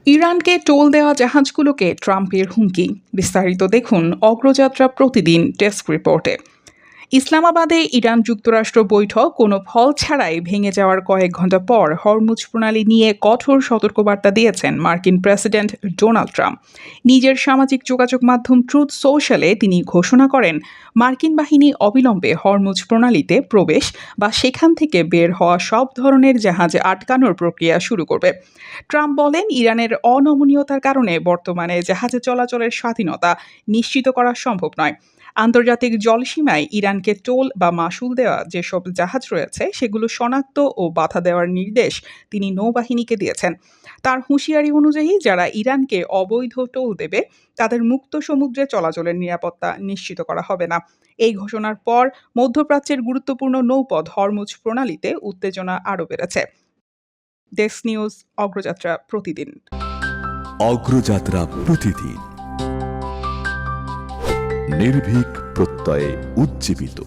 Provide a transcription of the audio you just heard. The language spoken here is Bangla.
ইরানকে টোল দেওয়া জাহাজগুলোকে ট্রাম্পের হুমকি। বিস্তারিত দেখুন অগ্রযাত্রা প্রতিদিন ডেস্ক রিপোর্টে। ইসলামাবাদে ইরান যুক্তরাষ্ট্র বৈঠক কোনো ফল ছাড়াই ভেঙে যাওয়ার কয়েক ঘণ্টা পর হরমুজ প্রণালী নিয়ে কঠোর সতর্কবার্তা দিয়েছেন মার্কিন প্রেসিডেন্ট ডোনাল্ড ট্রাম্প। নিজের সামাজিক যোগাযোগ মাধ্যম ট্রুথ সোশ্যালে তিনি ঘোষণা করেন, মার্কিন বাহিনী অবিলম্বে হরমুজ প্রণালীতে প্রবেশ বা সেখান থেকে বের হওয়া সব ধরনের জাহাজ আটকানোর প্রক্রিয়া শুরু করবে। ট্রাম্প বলেন, ইরানের অনমনীয়তার কারণে বর্তমানে জাহাজে চলাচলের স্বাধীনতা নিশ্চিত করা সম্ভব নয়। আন্তর্জাতিক জলসীমায় ইরানকে টোল বা মাশুল দেওয়া যেসব জাহাজ রয়েছে সেগুলো শনাক্ত ও বাধা দেওয়ার নির্দেশ তিনি নৌবাহিনীকে দিয়েছেন। তার হুঁশিয়ারি অনুযায়ী যারা ইরানকে অবৈধ টোল দেবে তাদের মুক্ত সমুদ্রে চলাচলের নিরাপত্তা নিশ্চিত করা হবে না। এই ঘোষণার পর মধ্যপ্রাচ্যের গুরুত্বপূর্ণ নৌপথ হরমুজ প্রণালীতে উত্তেজনা আরও বেড়েছে। ডেস্ক নিউজ, অগ্রযাত্রা প্রতিদিন। অগ্রযাত্রা প্রতিদিন, নির্ভীক প্রত্যয়ে উজ্জীবিত।